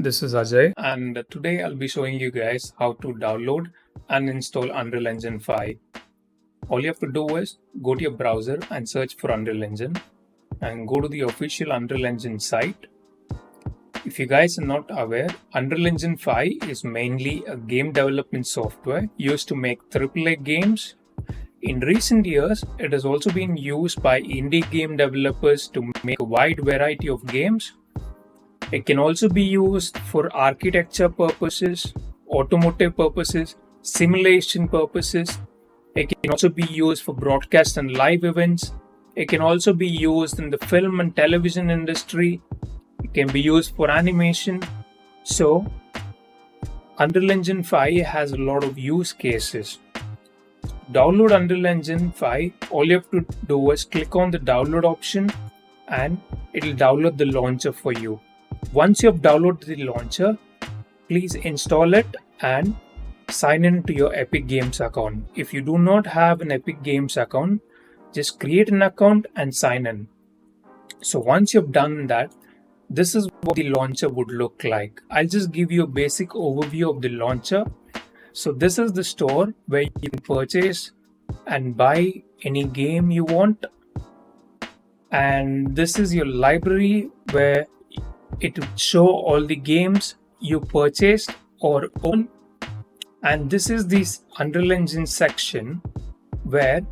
this is Ajay, and today I'll be showing you guys how to download and install Unreal Engine 5. All you have to do is go to your browser and search for Unreal Engine and go to the official Unreal Engine site. If you guys are not aware, Unreal Engine 5 is mainly a game development software used to make AAA games. In recent years, it has also been used by indie game developers to make a wide variety of games. It can also be used for architecture purposes, automotive purposes, simulation purposes. It can also be used for broadcast and live events. It can also be used in the film and television industry. It can be used for animation. So, Unreal Engine 5 has a lot of use cases. Download Unreal Engine 5. All you have to do is click on the download option and it will download the launcher for you. Once you have downloaded the launcher, please install it and sign in to your Epic Games account. If you do not have an Epic Games account, just create an account and sign in. So once you've done that, this is what the launcher would look like. I'll just give you a basic overview of the launcher. So this is the store where you can purchase and buy any game you want. And this is your library where it will show all the games you purchased or own. And this is this Unreal Engine section where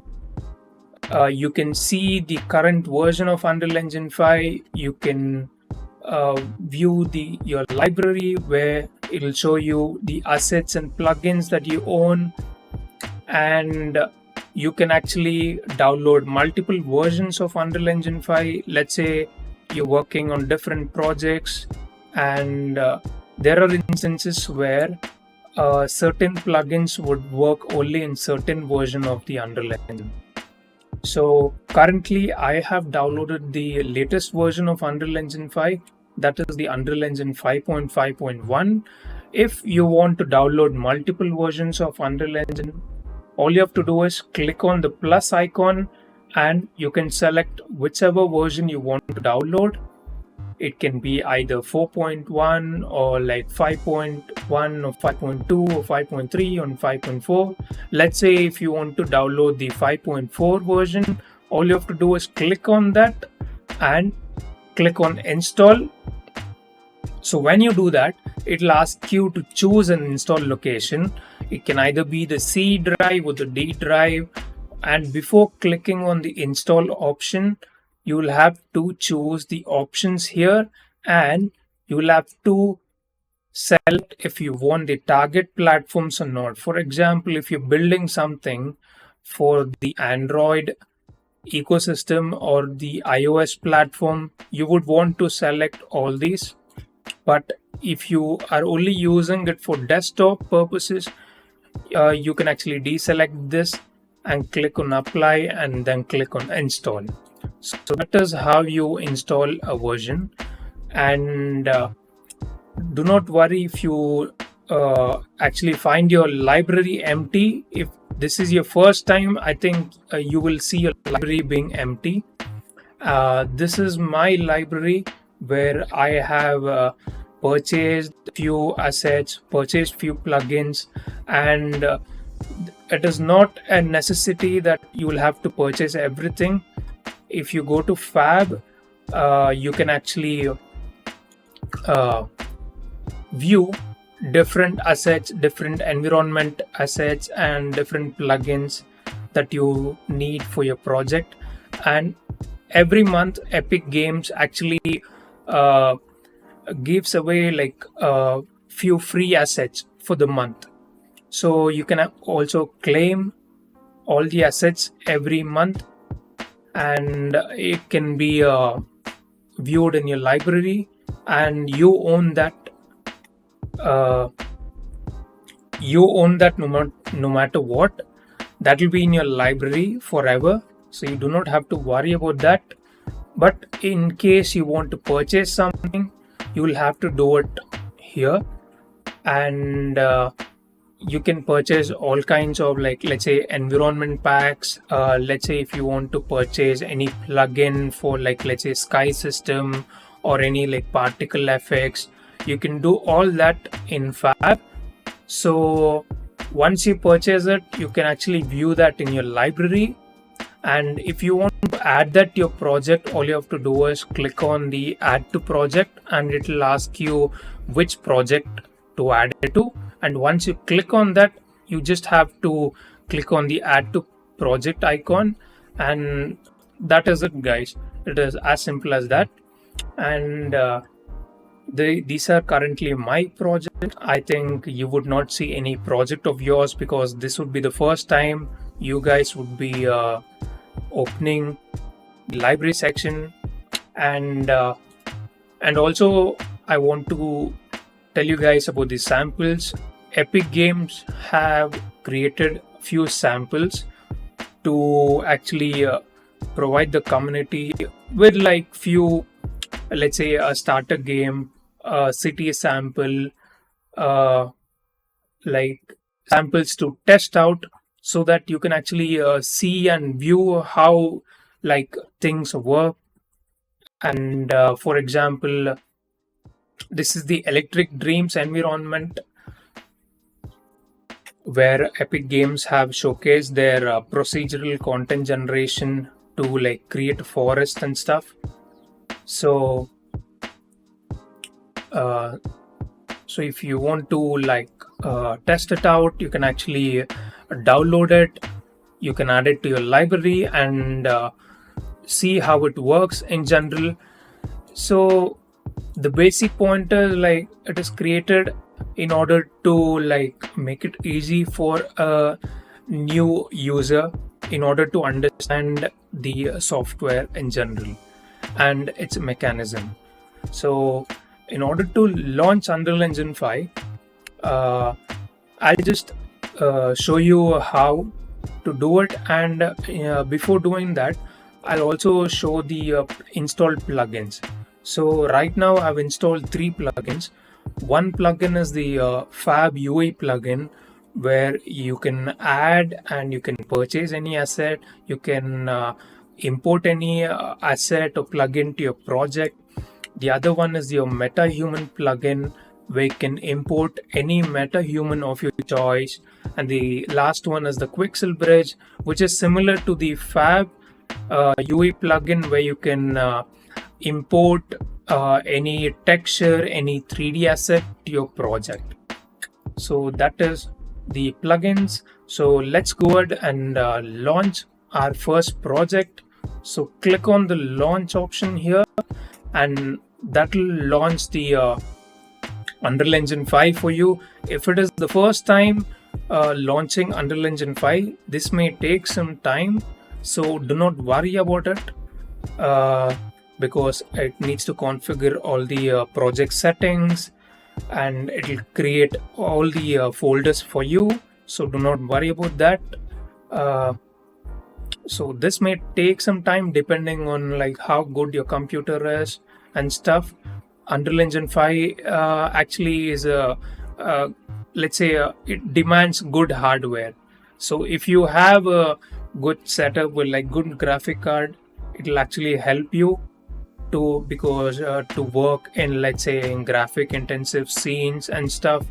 you can see the current version of Unreal Engine 5. You can view your library where it will show you the assets and plugins that you own. And you can actually download multiple versions of Unreal Engine 5. Let's say you're working on different projects and there are instances where certain plugins would work only in certain version of the Unreal Engine. So currently I have downloaded the latest version of Unreal Engine 5, that is the Unreal Engine 5.5.1. If you want to download multiple versions of Unreal Engine, all you have to do is click on the plus icon and you can select whichever version you want to download. It can be either 4.1 or like 5.1 or 5.2 or 5.3 or 5.4. Let's say if you want to download the 5.4 version, all you have to do is click on that and click on install. So when you do that, it will ask you to choose an install location. It can either be the C drive or the D drive. And before clicking on the install option, you will have to choose the options here and you will have to select if you want the target platforms or not. For example, if you're building something for the Android ecosystem or the iOS platform, you would want to select all these. But if you are only using it for desktop purposes, you can actually deselect this and click on apply and then click on install. So that is how you install a version. And do not worry if you actually find your library empty. If this is your first time, I think you will see your library being empty. This is my library where I have purchased few assets, purchased few plugins, and it is not a necessity that you will have to purchase everything. If you go to Fab, you can actually view different assets, different environment assets, and different plugins that you need for your project. And every month, Epic Games actually gives away like a few free assets for the month. So you can also claim all the assets every month and it can be viewed in your library and you own that no matter what. That will be in your library forever, so you do not have to worry about that. But in case you want to purchase something, you will have to do it here. And you can purchase all kinds of, like, let's say environment packs. Let's say if you want to purchase any plugin for, like, let's say sky system or any like particle effects, You can do all that in Fab. So once you purchase it, you can actually view that in your library. And if you want to add that to your project, all you have to do is click on the add to project, and it will ask you which project to add it to. And once you click on that, you just have to click on the add to project icon, and that is it, guys. It is as simple as that. And these are currently my project. I think you would not see any project of yours because this would be the first time you guys would be opening the library section. And also I want to tell you guys about the samples. Epic Games have created few samples to actually provide the community with like few, let's say, a starter game, a city sample, like samples to test out, so that you can actually see and view how like things work. And for example, this is the Electric Dreams environment where Epic Games have showcased their procedural content generation to like create a forest and stuff. So if you want to like test it out, you can actually download it, you can add it to your library and see how it works in general. So the basic point is like it is created in order to like make it easy for a new user in order to understand the software in general and its mechanism. So in order to launch Unreal Engine 5, I'll just show you how to do it, and before doing that I'll also show the installed plugins. So right now I've installed 3 plugins. One plugin is the Fab UI plugin, where you can add and you can purchase any asset, you can import any asset or plugin to your project. The other one is your MetaHuman plugin, where you can import any MetaHuman of your choice. And the last one is the Quixel Bridge, which is similar to the Fab UI plugin, where you can import any texture, any 3D asset to your project. So that is the plugins. So let's go ahead and launch our first project. So click on the launch option here, and that will launch the Unreal Engine 5 for you. If it is the first time launching Unreal Engine 5, this may take some time, so do not worry about it, because it needs to configure all the project settings and it will create all the folders for you, so do not worry about that. So this may take some time depending on like how good your computer is and stuff. Unreal Engine 5 actually is a let's say it demands good hardware. So if you have a good setup with like good graphic card, it will actually help you to, because to work in, let's say, in graphic intensive scenes and stuff.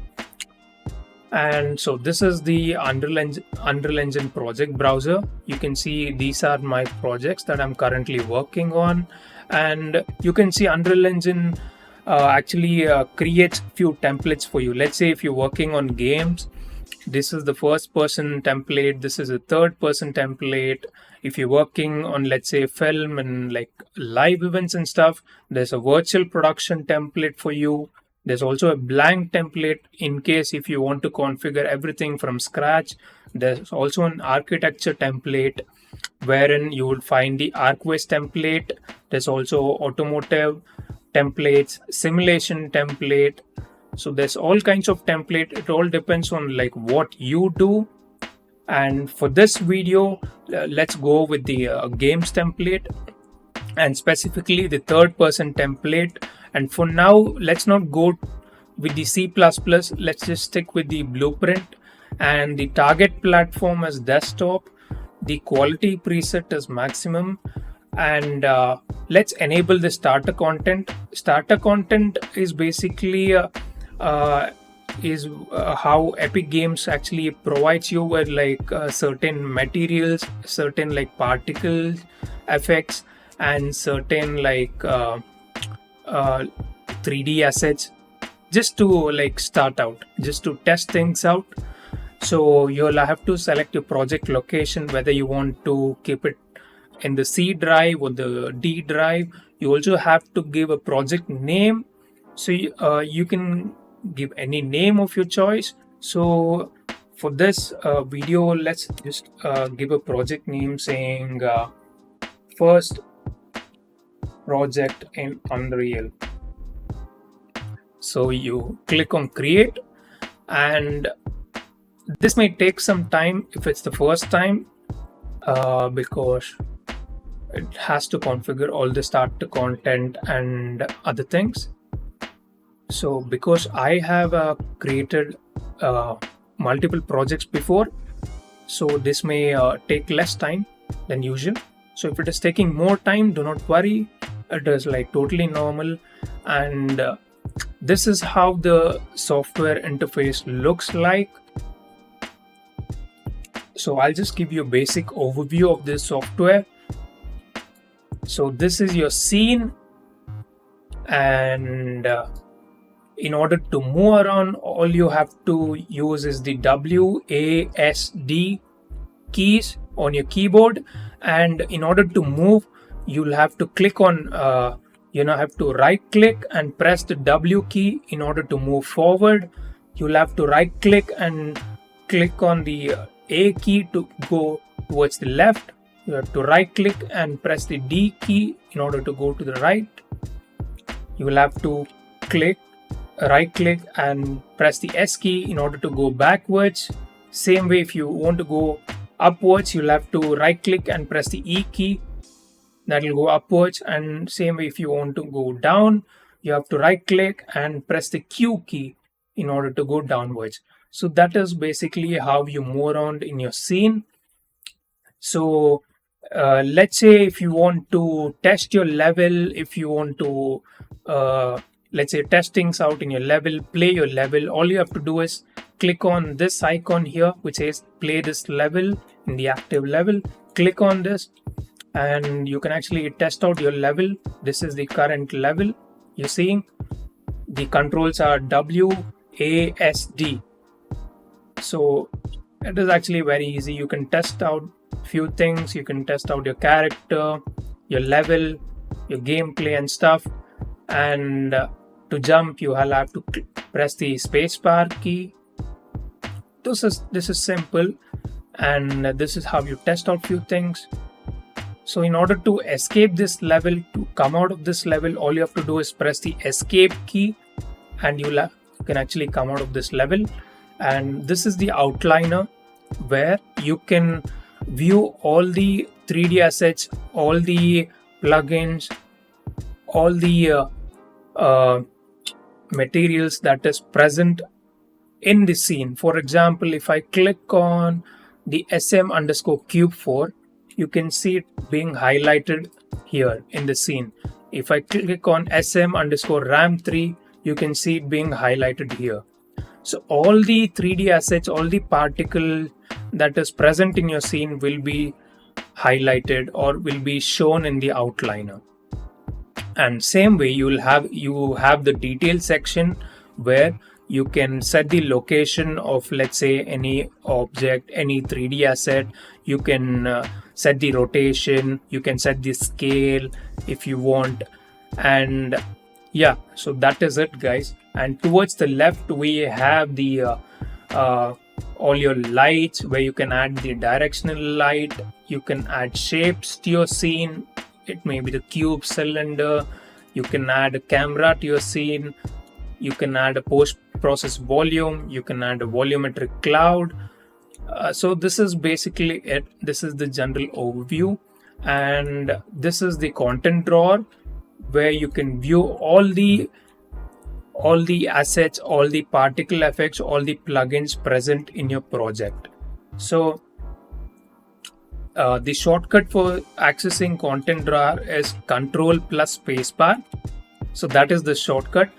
And so this is the Unreal Engine project browser. You can see these are my projects that I'm currently working on, and you can see Unreal Engine actually creates few templates for you. Let's say if you're working on games, this is the first person template, this is a third person template. If you're working on, let's say, film and like live events and stuff, there's a virtual production template for you. There's also a blank template in case if you want to configure everything from scratch. There's also an architecture template wherein you will find the ArcWest template. There's also automotive templates, simulation template. So there's all kinds of template. It all depends on like what you do. And for this video, let's go with the games template, and specifically the third person template. And for now, let's not go with the C++. Let's just stick with the blueprint. And the target platform is desktop. The quality preset is maximum. And let's enable the starter content. Starter content is basically how Epic Games actually provides you with like certain materials, certain like particle effects, and certain like 3D assets, just to like start out, just to test things out. So you'll have to select your project location, whether you want to keep it in the C drive or the D drive. You also have to give a project name. So you can give any name of your choice. So for this video, let's just give a project name saying first project in Unreal. So you click on create, and this may take some time if it's the first time because it has to configure all the starter content and other things. So because I have created multiple projects before, so this may take less time than usual. So if it is taking more time, do not worry, it is like totally normal. And this is how the software interface looks like. So I'll just give you a basic overview of this software. So this is your scene, and in order to move around, all you have to use is the WASD keys on your keyboard. And in order to move, you'll have to click on have to right click and press the W key in order to move forward. You'll have to right click and click on the A key to go towards the left. You have to right click and press the D key in order to go to the right. You will have to right click and press the S key in order to go backwards. Same way, if you want to go upwards, you'll have to right click and press the E key. That will go upwards. And same way, if you want to go down, you have to right click and press the Q key in order to go downwards. So that is basically how you move around in your scene. So let's say if you want to test your level, if you want to let's say test things out in your level, play your level, all you have to do is click on this icon here which says play this level in the active level. Click on this and you can actually test out your level. This is the current level you're seeing. The controls are WASD. So it is actually very easy. You can test out few things. You can test out your character, your level, your gameplay and stuff. And to jump, you will have to press the spacebar key. This is simple, and this is how you test out few things. So in order to escape this level, to come out of this level, all you have to do is press the escape key, and you can actually come out of this level. And this is the outliner where you can view all the 3D assets, all the plugins, all the materials that is present in the scene. For example, if I click on the SM_cube4, you can see it being highlighted here in the scene. If I click on SM_ram3, you can see it being highlighted here. So all the 3D assets, all the particle that is present in your scene will be highlighted or will be shown in the outliner. And same way, you have the detail section where you can set the location of, let's say, any object, any 3D asset. You can set the rotation, you can set the scale if you want. And yeah, so that is it, guys. And towards the left we have the all your lights, where you can add the directional light. You can add shapes to your scene. It may be the cube, cylinder. You can add a camera to your scene. You can add a post-process volume. You can add a volumetric cloud. So this is basically it. This is the general overview, and this is the content drawer where you can view all the assets, all the particle effects, all the plugins present in your project. So The shortcut for accessing content drawer is Control plus Spacebar. So that is the shortcut.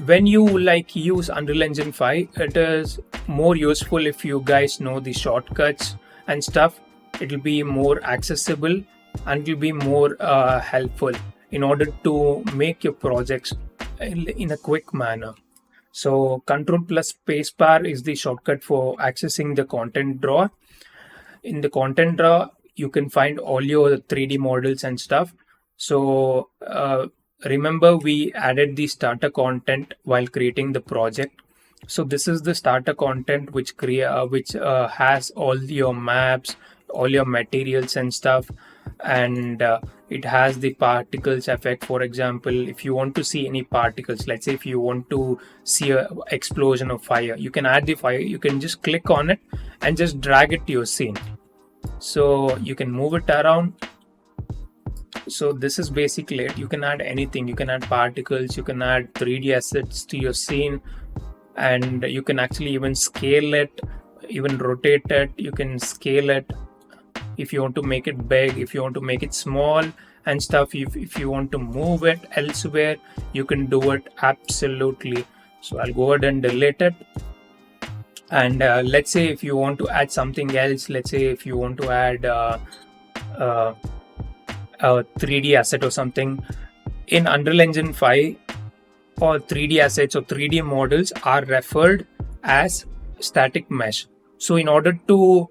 When you like use Unreal Engine 5, it is more useful if you guys know the shortcuts and stuff. It will be more accessible and will be more helpful in order to make your projects in a quick manner. So Control plus Spacebar is the shortcut for accessing the content drawer. In the content drawer, you can find all your 3D models and stuff. So remember, we added the starter content while creating the project. So this is the starter content which has all your maps, all your materials and stuff, and it has the particles effect. For example, if you want to see any particles, let's say if you want to see a explosion of fire, you can add the fire. You can just click on it and just drag it to your scene. So you can move it around. So this is basically it. You can add anything. You can add particles, you can add 3D assets to your scene, and you can actually even scale it, even rotate it. You can scale it if you want to make it big, if you want to make it small and stuff. If you want to move it elsewhere, you can do it absolutely. So I'll go ahead and delete it. And let's say if you want to add something else, let's say if you want to add a 3D asset or something in Unreal Engine 5, or 3D assets or 3D models are referred as static mesh. So in order to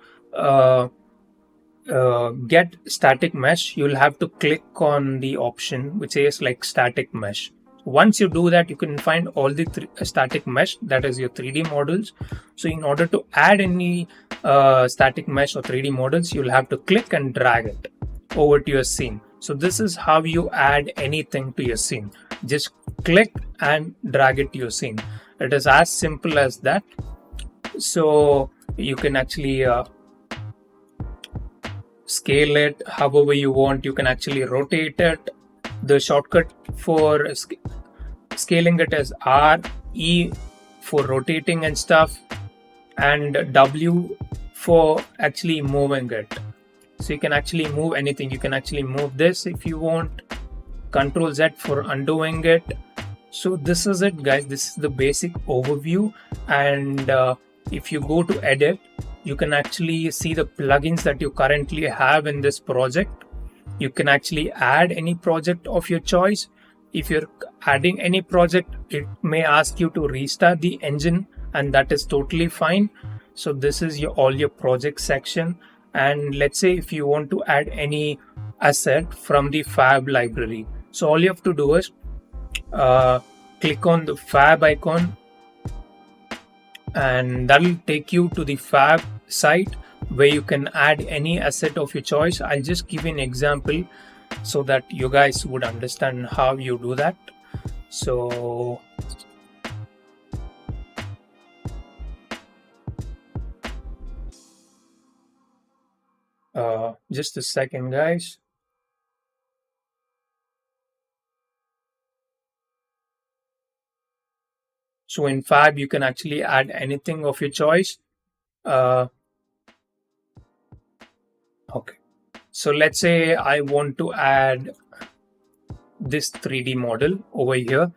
get static mesh, you'll have to click on the option which says like static mesh. Once you do that, you can find all the static mesh, that is your 3D models. So in order to add any static mesh or 3D models, you'll have to click and drag it over to your scene. So this is how you add anything to your scene. Just click and drag it to your scene. It is as simple as that. So you can actually scale it however you want. You can actually rotate it. The shortcut for scaling it is R, E for rotating and stuff, and W for actually moving it. So you can actually move anything. You can actually move this if you want. Control Z for undoing it. So this is it, guys. This is the basic overview. And if you go to edit, you can actually see the plugins that you currently have in this project. You can actually add any project of your choice. If you're adding any project, it may ask you to restart the engine, and that is totally fine. So this is all your project section. And let's say if you want to add any asset from the fab library, so all you have to do is click on the fab icon, and that will take you to the fab site where you can add any asset of your choice. I'll just give you an example so that you guys would understand how you do that. So just a second, guys. So in Fab, you can actually add anything of your choice. Okay. So let's say I want to add this 3D model over here.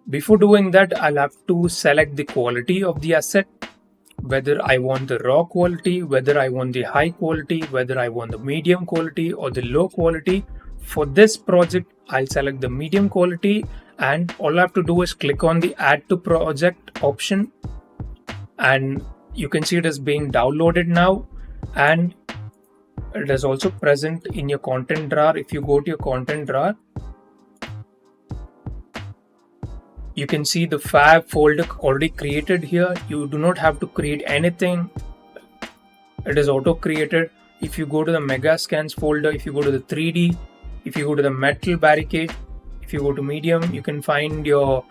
Before doing that, I'll have to select the quality of the asset, whether I want the raw quality, whether I want the high quality, whether I want the medium quality or the low quality. For this project, I'll select the medium quality, and all I have to do is click on the add to project option, and you can see it is being downloaded now, and it is also present in your content drawer. If you go to your content drawer, you can see the fab folder already created here. You do not have to create anything. It is auto created. If you go to the mega scans folder, if you go to the 3D, if you go to the metal barricade, if you go to medium, you can find your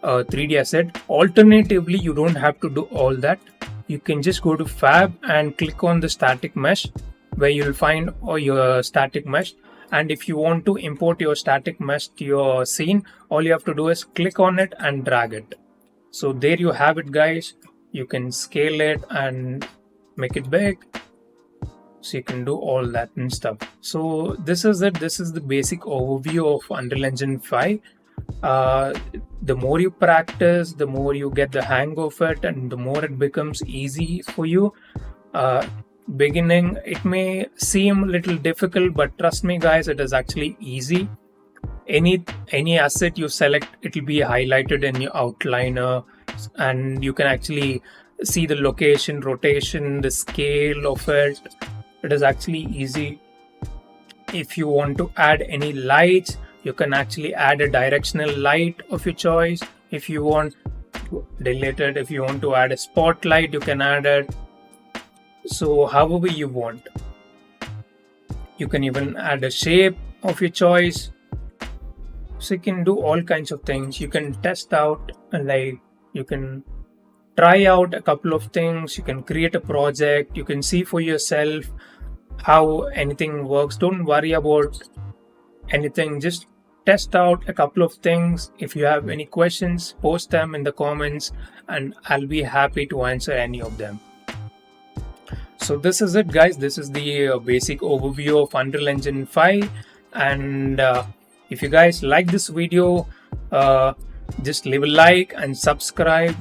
3D asset. Alternatively, you don't have to do all that. You can just go to fab and click on the static mesh, where you'll find all your static mesh. And if you want to import your static mesh to your scene, all you have to do is click on it and drag it. So there you have it, guys. You can scale it and make it big. so you can do all that and stuff. So this is it. This is the basic overview of Unreal Engine 5. The more you practice, the more you get the hang of it, and the more it becomes easy for you. Beginning, it may seem a little difficult, but trust me guys, it is actually easy. Any asset you select, it will be highlighted in your outliner, and you can actually see the location, rotation, the scale of it. It is actually easy. If you want to add any lights, you can actually add a directional light of your choice. If you want to delete it, if you want to add a spotlight, you can add it. So however you want. You can even add a shape of your choice. So you can do all kinds of things. You can test out, like you can try out a couple of things. You can create a project. You can see for yourself how anything works. Don't worry about anything. Just test out a couple of things. If you have any questions, post them in the comments and I'll be happy to answer any of them. So this is it guys. This is the basic overview of Unreal Engine 5. And if you guys like this video, just leave a like and subscribe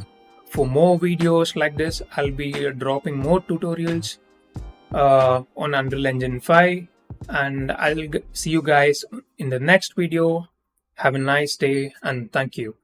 for more videos like this. I'll be dropping more tutorials on Unreal Engine 5, and I'll see you guys in the next video. Have a nice day and thank you.